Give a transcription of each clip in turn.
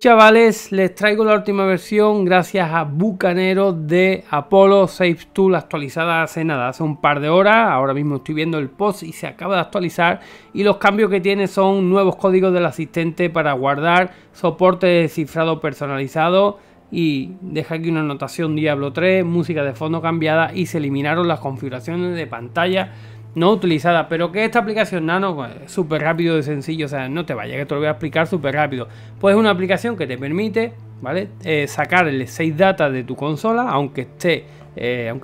Chavales, les traigo la última versión gracias a Bucanero de Apollo Save Tool, actualizada hace nada, hace un par de horas. Ahora mismo estoy viendo el post y se acaba de actualizar, y los cambios que tiene son nuevos códigos del asistente para guardar, soporte de cifrado personalizado, y deja aquí una anotación Diablo 3, música de fondo cambiada, y se eliminaron las configuraciones de pantalla no utilizada. Pero que esta aplicación Nano pues, es súper rápido y sencillo, o sea, no te vayas, que te lo voy a explicar súper rápido. Pues es una aplicación que te permite, ¿vale? Sacar el save data de tu consola, aunque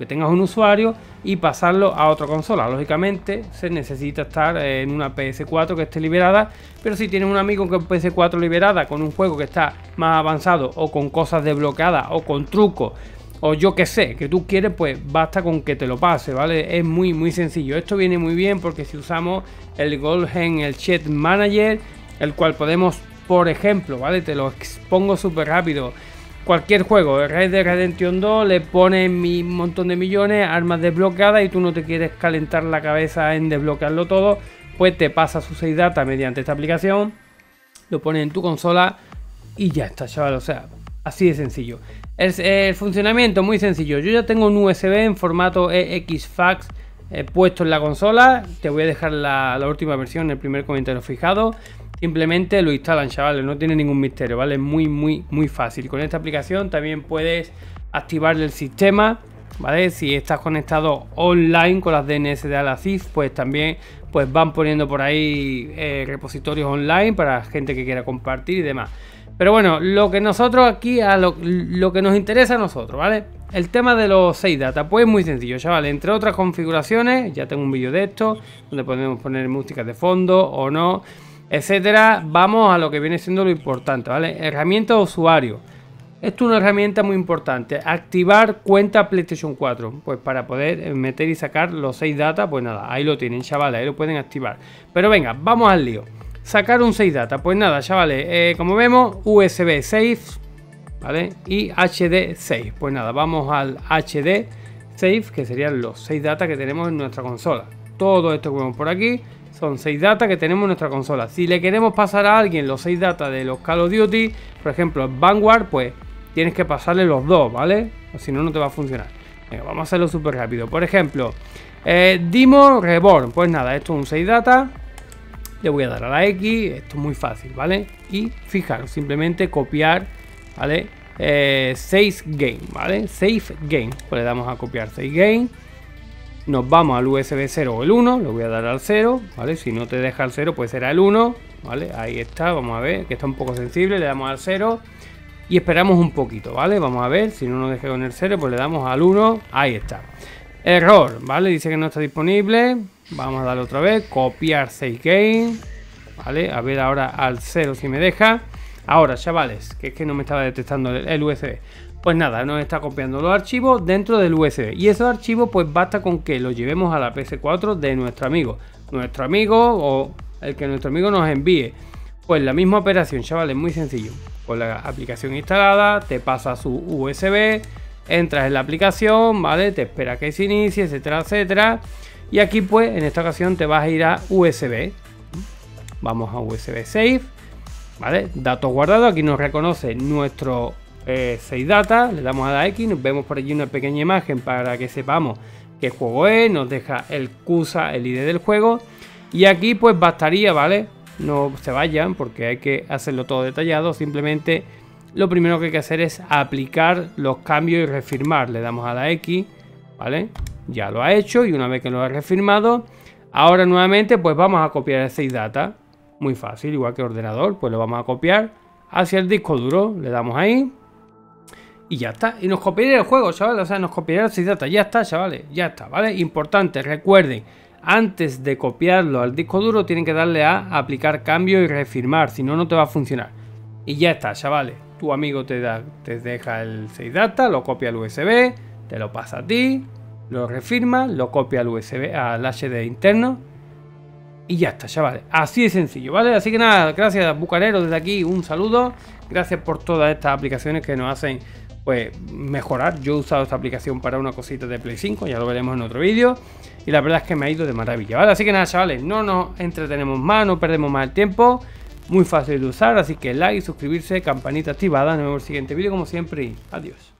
tengas un usuario, y pasarlo a otra consola. Lógicamente se necesita estar en una PS4 que esté liberada, pero si tienes un amigo con PS4 liberada, con un juego que está más avanzado, o con cosas desbloqueadas, o con trucos, o yo que sé, que tú quieres, pues basta con que te lo pase, ¿vale? Es muy sencillo. Esto viene muy bien porque si usamos el Goldgen, el Chat Manager, el cual podemos, por ejemplo, ¿vale? Te lo expongo súper rápido. Cualquier juego, Red Dead Redemption 2, le pones un montón de millones, armas desbloqueadas, y tú no te quieres calentar la cabeza en desbloquearlo todo, pues te pasa su save data mediante esta aplicación, lo pones en tu consola y ya está, chaval. O sea, así de sencillo. El funcionamiento muy sencillo. Yo ya tengo un USB en formato EXFAX puesto en la consola. Te voy a dejar la última versión en el primer comentario fijado. Simplemente lo instalan, chavales, no tiene ningún misterio, ¿vale? Muy fácil. Con esta aplicación también puedes activar el sistema, ¿vale? Si estás conectado online con las DNS de Alacif, pues también pues van poniendo por ahí repositorios online para gente que quiera compartir y demás. Pero bueno, lo que nosotros aquí, lo que nos interesa a nosotros, ¿vale? El tema de los save data, pues muy sencillo, chavales. Entre otras configuraciones, ya tengo un vídeo de esto, donde podemos poner música de fondo o no, etcétera. Vamos a lo que viene siendo lo importante, ¿vale? Herramienta de usuario. Esto es una herramienta muy importante. Activar cuenta PlayStation 4. Pues para poder meter y sacar los save data, pues nada, ahí lo tienen, chavales, ahí lo pueden activar. Pero venga, vamos al lío. Sacar un save data, pues nada, chavales, como vemos, USB save, ¿vale? Y HD save. Pues nada, vamos al HD save, que serían los save data que tenemos en nuestra consola. Todo esto que vemos por aquí son save data que tenemos en nuestra consola. Si le queremos pasar a alguien los save data de los Call of Duty, por ejemplo, Vanguard, pues tienes que pasarle los dos, ¿vale? O si no, no te va a funcionar. Venga, vamos a hacerlo súper rápido. Por ejemplo, Demon Reborn, pues nada, esto es un save data. Le voy a dar a la X, esto es muy fácil, ¿vale? Y fijaros, simplemente copiar, ¿vale? Save Game, ¿vale? Save Game, pues le damos a copiar Save Game. Nos vamos al USB 0 o el 1, le voy a dar al 0, ¿vale? Si no te deja el 0, pues será el 1, ¿vale? Ahí está, vamos a ver, que está un poco sensible, le damos al 0 y esperamos un poquito, ¿vale? Vamos a ver, si no nos deja con el 0, pues le damos al 1, ahí está. Error, ¿vale? Dice que no está disponible. Vamos a darle otra vez, copiar save game, ¿vale? A ver ahora al 0 si me deja. Ahora, chavales, que es que no me estaba detectando el USB. Pues nada, nos está copiando los archivos dentro del USB. Y esos archivos, pues basta con que los llevemos a la PS4 de nuestro amigo. Nuestro amigo o el que nuestro amigo nos envíe. Pues la misma operación, chavales, muy sencillo. Con la aplicación instalada, te pasa su USB, entras en la aplicación, ¿vale? Te espera que se inicie, etcétera, etcétera. Y aquí pues en esta ocasión te vas a ir a USB. Vamos a USB Save, ¿vale? Datos guardados. Aquí nos reconoce nuestro save data. Le damos a la X, nos vemos por allí una pequeña imagen para que sepamos qué juego es. Nos deja el CUSA, el ID del juego. Y aquí pues bastaría, ¿vale? No se vayan porque hay que hacerlo todo detallado. Simplemente lo primero que hay que hacer es aplicar los cambios y refirmar. Le damos a la X, ¿vale? Ya lo ha hecho, y una vez que lo ha refirmado, ahora nuevamente pues vamos a copiar el save data. Muy fácil, igual que ordenador, pues lo vamos a copiar hacia el disco duro. Le damos ahí y ya está. Y nos copiará el juego, chavales. O sea, nos copiará el save data. Ya está, chavales. Ya está, ¿vale? Importante, recuerden, antes de copiarlo al disco duro tienen que darle a aplicar cambio y refirmar. Si no, no te va a funcionar. Y ya está, chavales. Tu amigo te deja el save data, lo copia al USB, te lo pasa a ti, lo refirma, lo copia al USB, al HD interno, y ya está, chavales. Así de sencillo, ¿vale? Así que nada, gracias Bucanero, desde aquí un saludo. Gracias por todas estas aplicaciones que nos hacen pues mejorar. Yo he usado esta aplicación para una cosita de Play 5, ya lo veremos en otro vídeo, y la verdad es que me ha ido de maravilla, ¿vale? Así que nada, chavales, no nos entretenemos más, no perdemos más el tiempo. muy fácil de usar, así que like, suscribirse, campanita activada. Nos vemos en el siguiente vídeo como siempre y adiós.